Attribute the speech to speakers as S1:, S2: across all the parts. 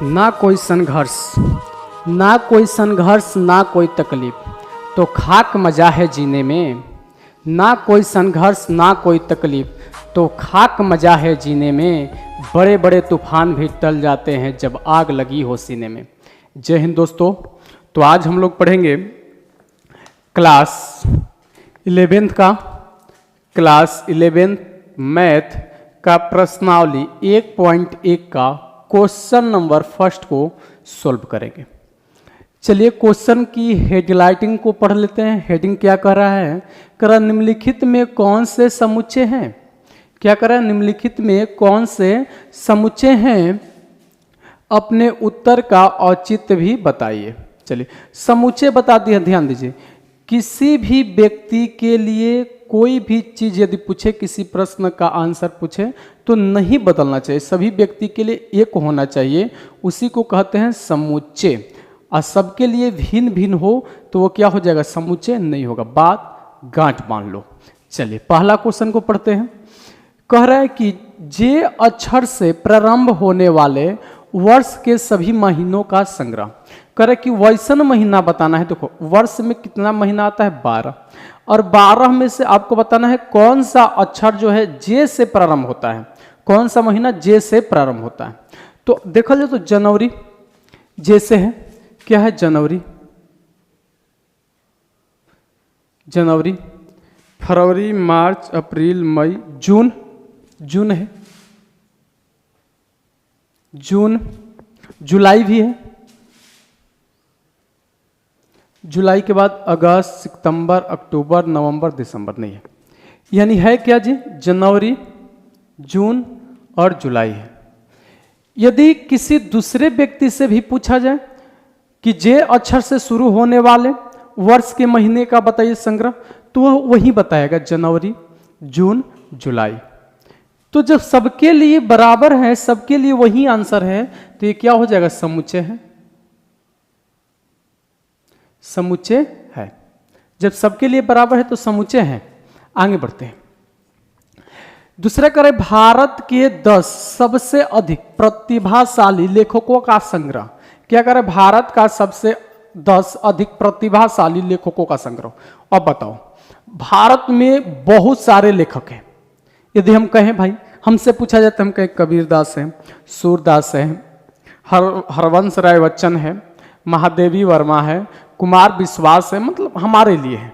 S1: ना कोई संघर्ष, ना कोई संघर्ष, ना कोई तकलीफ, तो खाक मजा है जीने में। ना कोई संघर्ष, ना कोई तकलीफ, तो खाक मजा है जीने में। बड़े बड़े तूफान भी टल जाते हैं जब आग लगी हो सीने में। जय हिंद दोस्तों। तो आज हम लोग पढ़ेंगे क्लास 11 मैथ का प्रश्नावली 1.1 का क्वेश्चन नंबर फर्स्ट को सॉल्व करेंगे। चलिए क्वेश्चन की हेडलाइटिंग को पढ़ लेते हैं। हेडिंग क्या कर रहा है? कह रहा निम्नलिखित में कौन से समुच्चय हैं? क्या कर रहा है? निम्नलिखित में कौन से समुच्चय हैं? अपने उत्तर का औचित्य भी बताइए। चलिए समुच्चय बता दिया, ध्यान दीजिए। किसी भी व्यक्ति के लिए कोई भी चीज यदि पूछे, किसी प्रश्न का आंसर पूछे तो नहीं बदलना चाहिए, सभी व्यक्ति के लिए एक होना चाहिए, उसी को कहते हैं समुच्चय। और सबके लिए भिन्न भिन्न हो तो वो क्या हो जाएगा? समुच्चय नहीं होगा। बात गांठ बांध लो। चलिए पहला क्वेश्चन को पढ़ते हैं। कह रहा है कि जे अक्षर से प्रारंभ होने वाले वर्ष के सभी महीनों का संग्रह। कह रहे कि वैसन महीना बताना है। देखो वर्ष में कितना महीना आता है? 12, और 12 में से आपको बताना है कौन सा अक्षर जो है जे से प्रारंभ होता है, कौन सा महीना जे से प्रारंभ होता है। तो देखा जाए तो जनवरी जे से है। क्या है? जनवरी। जनवरी, फरवरी, मार्च, अप्रैल, मई, जून। जून है। जून। जुलाई भी है। जुलाई के बाद अगस्त, सितंबर, अक्टूबर, नवंबर, दिसंबर नहीं है। यानी है क्या जी? जनवरी, जून और जुलाई है। यदि किसी दूसरे व्यक्ति से भी पूछा जाए कि जे अक्षर से शुरू होने वाले वर्ष के महीने का बताइए संग्रह, तो वह वही बताएगा, जनवरी, जून, जुलाई। तो जब सबके लिए बराबर है, सबके लिए वही आंसर है, तो ये क्या हो जाएगा? समुच्चय है। समुच्चय है। जब सबके लिए बराबर है तो समुच्चय है। आगे बढ़ते हैं। दूसरा करें, भारत के 10 सबसे अधिक प्रतिभाशाली लेखकों का संग्रह। क्या करें? भारत का सबसे 10 अधिक प्रतिभाशाली लेखकों का संग्रह। अब बताओ, भारत में बहुत सारे लेखक हैं। यदि हम कहें भाई, हमसे पूछा जाए तो हम कहें कबीरदास है, सूरदास है, हरवंश राय बच्चन है, महादेवी वर्मा है, कुमार विश्वास है, मतलब हमारे लिए है।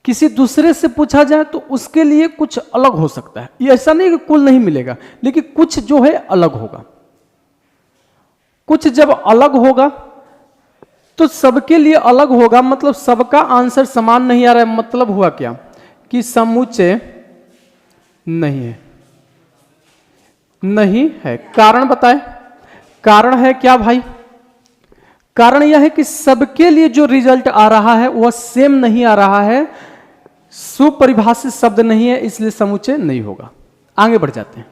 S1: किसी दूसरे से पूछा जाए तो उसके लिए कुछ अलग हो सकता है। ये ऐसा नहीं कि कुल नहीं मिलेगा, लेकिन कुछ जो है अलग होगा। कुछ जब अलग होगा तो सबके लिए अलग होगा, मतलब सबका आंसर समान नहीं आ रहा है। मतलब हुआ क्या कि समुच्चय नहीं है। नहीं है। कारण बताए। कारण है क्या भाई? कारण यह है कि सबके लिए जो रिजल्ट आ रहा है वह सेम नहीं आ रहा है, सुपरिभाषित शब्द नहीं है, इसलिए समुच्चय नहीं होगा। आगे बढ़ जाते हैं।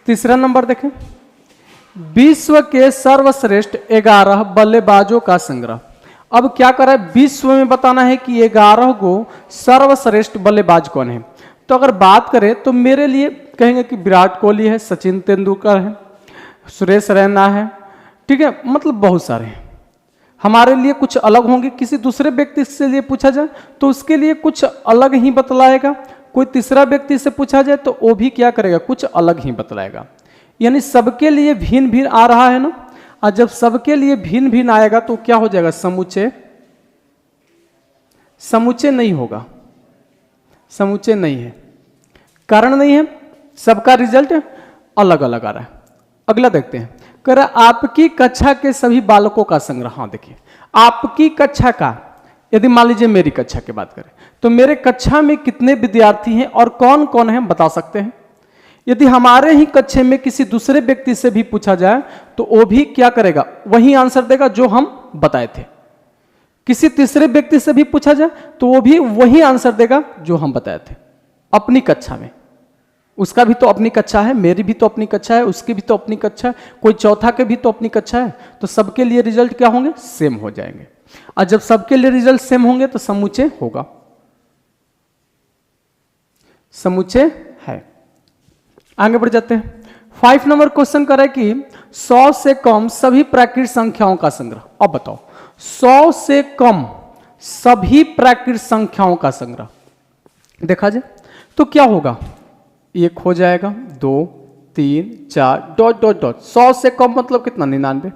S1: तीसरा नंबर देखें। विश्व के सर्वश्रेष्ठ 11 बल्लेबाजों का संग्रह। अब क्या कर रहा है? विश्व में बताना है कि 11 को सर्वश्रेष्ठ बल्लेबाज कौन है। तो अगर बात करें तो मेरे लिए कहेंगे कि विराट कोहली है, सचिन तेंदुलकर है, सुरेश रैना है, ठीक है, मतलब बहुत सारे हैं। हमारे लिए कुछ अलग होंगे। किसी दूसरे व्यक्ति से लिए पूछा जाए तो उसके लिए कुछ अलग ही बतलाएगा। कोई तीसरा व्यक्ति से पूछा जाए तो वो भी क्या करेगा? कुछ अलग ही बतलाएगा। यानी सबके लिए भिन्न भिन्न आ रहा है ना। और जब सबके लिए भिन्न भिन्न आएगा तो क्या हो जाएगा? समुच्चय। समुच्चय नहीं होगा। समुच्चय नहीं है। कारण नहीं है, सबका रिजल्ट अलग अलग आ रहा है। अगला देखते हैं। कह रहा आपकी कक्षा के सभी बालकों का संग्रह। हाँ देखिए, आपकी कक्षा का, यदि मान लीजिए मेरी कक्षा की बात करें तो मेरे कक्षा में कितने विद्यार्थी हैं और कौन कौन है बता सकते हैं। यदि हमारे ही कक्षा में किसी दूसरे व्यक्ति से भी पूछा जाए तो वो भी क्या करेगा? वही आंसर देगा जो हम बताए थे। किसी तीसरे व्यक्ति से भी पूछा जाए तो वो भी वही आंसर देगा जो हम बताए थे अपनी कक्षा में। उसका भी तो अपनी कक्षा है, मेरी भी तो अपनी कक्षा है, उसकी भी तो अपनी कक्षा है, कोई चौथा के भी तो अपनी कक्षा है। तो सबके लिए रिजल्ट क्या होंगे? सेम हो जाएंगे। और जब सबके लिए रिजल्ट सेम होंगे तो समुच्चय होगा। समुच्चय है। आगे बढ़ जाते हैं। 5 नंबर क्वेश्चन कर रहा है कि 100 से कम सभी प्राकृत संख्याओं का संग्रह। अब बताओ 100 से कम सभी प्राकृत संख्याओं का संग्रह देखा जाए तो क्या होगा, 1 हो जाएगा, 2 3 4 डॉट डॉट डॉट। 100 से कम मतलब कितना, 99।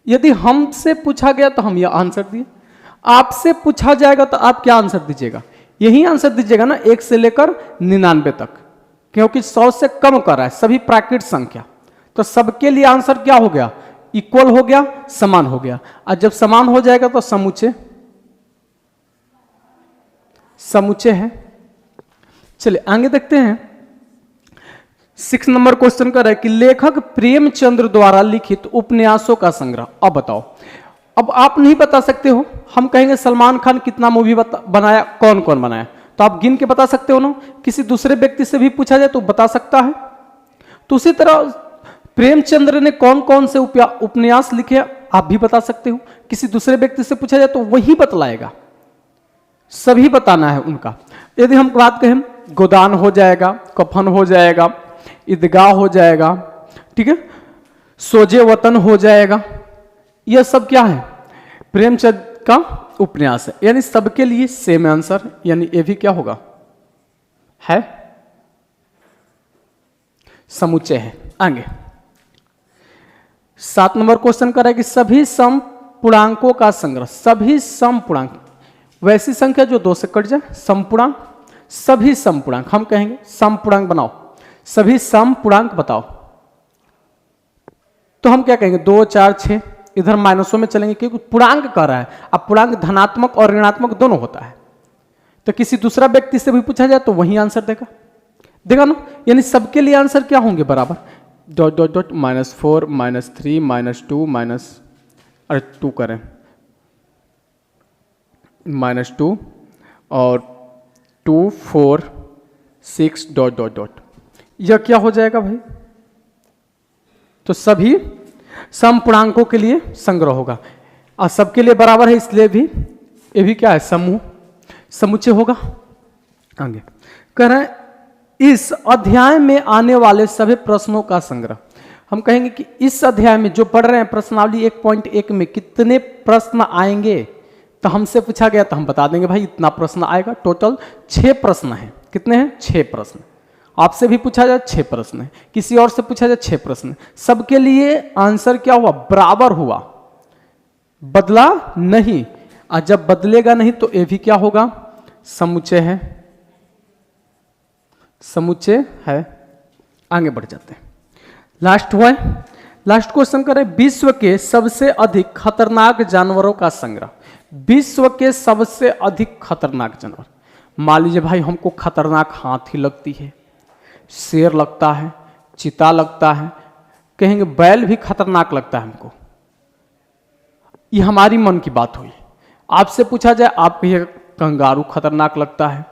S1: यदि हमसे पूछा गया तो हम यह आंसर दिए, आपसे पूछा जाएगा तो आप क्या आंसर दीजिएगा, यही आंसर दीजिएगा ना, 1 से लेकर 99 तक, क्योंकि 100 से कम कर रहा है सभी प्राकृत संख्या। तो सबके लिए आंसर क्या हो गया, इक्वल हो गया, समान हो गया। और जब समान हो जाएगा तो समूचे है। चलिए आगे देखते हैं। 6 नंबर क्वेश्चन कर रहा है कि लेखक प्रेमचंद्र द्वारा लिखित उपन्यासों का संग्रह। अब बताओ, अब आप नहीं बता सकते हो, हम कहेंगे सलमान खान कितना मूवी बनाया, कौन कौन बनाया, तो आप गिन के बता सकते हो ना। किसी दूसरे व्यक्ति से भी पूछा जाए तो बता सकता है। तो उसी तरह प्रेमचंद्र ने कौन कौन से उपन्यास लिखे आप भी बता सकते हो। किसी दूसरे व्यक्ति से पूछा जाए तो वही बतलाएगा, सभी बताना है उनका। यदि हम बात कहें, गोदान हो जाएगा, कफन हो जाएगा, ईदगाह हो जाएगा, ठीक है, सोजे वतन हो जाएगा, यह सब क्या है, प्रेमचंद का उपन्यास है। यानी सबके लिए सेम आंसर, यानी ये भी क्या होगा, है समुच्चय है। आगे 7 नंबर क्वेश्चन कर रहा है कि सभी सम पूर्णांकों का संग्रह। सभी सम पूर्णांक, वैसी संख्या जो 2 से कट जाए, सम पूर्णांक, सभी सम पूर्णांक। हम कहेंगे सम पूर्णांक बनाओ, सभी सम पूर्णांक बताओ, तो हम क्या कहेंगे, 2 4 6। इधर माइनसों में चलेंगे क्योंकि पूर्णांक कह रहा है। अब पूर्णांक धनात्मक और ऋणात्मक दोनों होता है, तो किसी दूसरा व्यक्ति से भी पूछा जाए तो वही आंसर देगा ना। यानी सबके लिए आंसर क्या होंगे, बराबर, डॉट डॉट डॉट, -4 -3 -2 -2 करें, -2 और 2 4 6 डॉट डॉट डॉट। यह क्या हो जाएगा भाई, तो सभी सम पूर्णांकों के लिए संग्रह होगा और सबके लिए बराबर है, इसलिए भी ये भी क्या है, समूह, समुच्चय होगा। आगे कह रहे हैं इस अध्याय में आने वाले सभी प्रश्नों का संग्रह। हम कहेंगे कि इस अध्याय में जो पढ़ रहे हैं प्रश्नावली 1.1 में कितने प्रश्न आएंगे, तो हमसे पूछा गया तो हम बता देंगे भाई इतना प्रश्न आएगा। टोटल 6 प्रश्न हैं। कितने हैं, 6 प्रश्न। आपसे भी पूछा जाए 6 प्रश्न है, किसी और से पूछा जाए 6 प्रश्न। सबके लिए आंसर क्या हुआ, बराबर हुआ, बदला नहीं। और जब बदलेगा नहीं तो ये भी क्या होगा, समुच्चय है, समुच्चय है। आगे बढ़ जाते हैं, लास्ट हुआ है। लास्ट क्वेश्चन करें, विश्व के सबसे अधिक खतरनाक जानवरों का संग्रह। विश्व के सबसे अधिक खतरनाक जानवर, मान लीजिए भाई हमको खतरनाक हाथी लगती है, शेर लगता है, चीता लगता है, कहेंगे बैल भी खतरनाक लगता है हमको, ये हमारी मन की बात हुई। आपसे पूछा जाए आप कहिए कंगारू खतरनाक लगता है,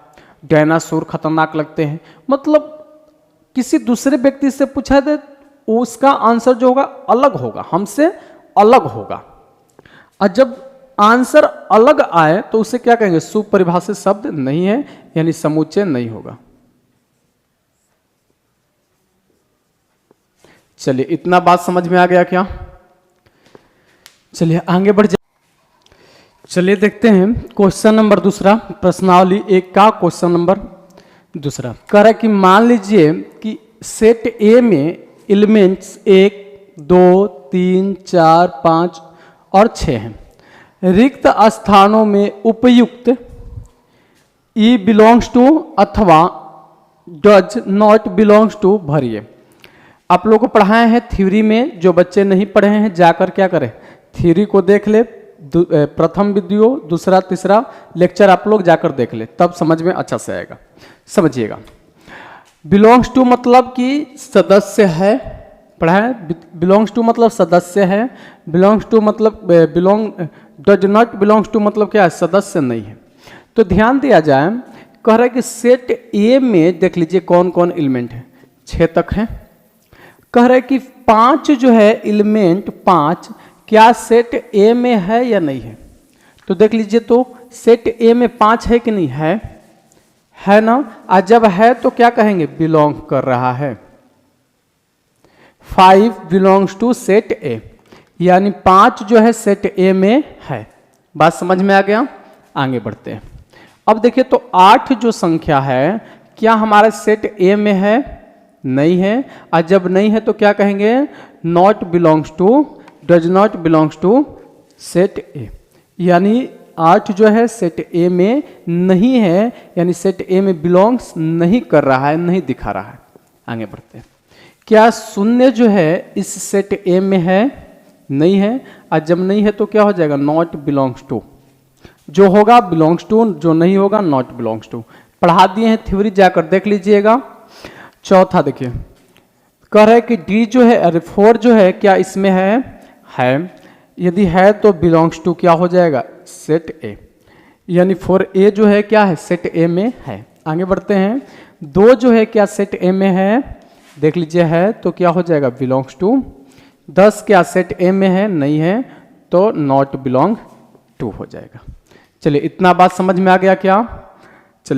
S1: डायनासोर खतरनाक लगते हैं, मतलब किसी दूसरे व्यक्ति से पूछा जाए उसका आंसर जो होगा अलग होगा, हमसे अलग होगा। और जब आंसर अलग आए तो उसे क्या कहेंगे, सुपरिभाषित शब्द नहीं है, यानी समुच्चय नहीं होगा। चलिए इतना बात समझ में आ गया क्या, चलिए आगे बढ़ जाए। चलिए देखते हैं क्वेश्चन नंबर दूसरा, प्रश्नावली 1 का क्वेश्चन नंबर दूसरा। कह रहा है कि मान लीजिए कि सेट ए में एलिमेंट्स 1 2 3 4 5 और 6 हैं। रिक्त स्थानों में उपयुक्त ई बिलोंग्स टू अथवा डज नॉट बिलोंग्स टू भरिए। आप लोगों को पढ़ाए हैं थ्योरी में, जो बच्चे नहीं पढ़े हैं जाकर क्या करें, थ्योरी को देख ले, प्रथम वीडियो दूसरा तीसरा लेक्चर आप लोग जाकर देख ले, तब समझ में अच्छा से आएगा। समझिएगा, बिलोंग्स टू मतलब कि सदस्य है, पढ़ाए, बिलोंग्स टू मतलब सदस्य है, बिलोंग्स टू मतलब डज नॉट बिलोंग्स टू मतलब क्या है, सदस्य नहीं है। तो ध्यान दिया जाए, कह रहा है कि सेट ए में देख लीजिए कौन कौन एलिमेंट है, 6 तक है। कह रहा है कि 5 जो है एलिमेंट 5 क्या सेट ए में है या नहीं है। तो देख लीजिए, तो सेट ए में 5 है कि नहीं है ना। और जब है तो क्या कहेंगे, बिलोंग कर रहा है। 5 बिलोंग्स टू सेट ए, यानी 5 जो है सेट ए में है। बात समझ में आ गया? आगे बढ़ते हैं। अब देखिए तो 8 जो संख्या है क्या हमारे सेट ए में है? नहीं है। और जब नहीं है तो क्या कहेंगे? Not belongs to, does not belongs to set A, यानी 8 जो है सेट ए में नहीं है, यानी सेट ए में बिलोंग्स नहीं कर रहा है, नहीं दिखा रहा है। आगे बढ़ते हैं। क्या 0 जो है इस सेट ए में है? नहीं है। और जब नहीं है तो क्या हो जाएगा? नॉट बिलोंग्स टू, जो होगा बिलोंग्स टू, जो नहीं होगा नॉट बिलोंग्स टू। पढ़ा दिए हैं थ्योरी, जाकर देख लीजिएगा। चौथा देखिए, कह रहे कि डी जो है, अरे 4 जो है क्या इसमें है। यदि है तो बिलोंग्स टू क्या हो जाएगा? सेट ए, यानी 4A जो है क्या है? सेट ए में है। आगे बढ़ते हैं। 2 जो है क्या सेट ए में है? देख लीजिए है तो क्या हो जाएगा? Belongs to. 10 क्या सेट ए में है? नहीं है, तो नॉट बिलोंग टू हो जाएगा। चलिए इतना बात समझ में आ गया क्या?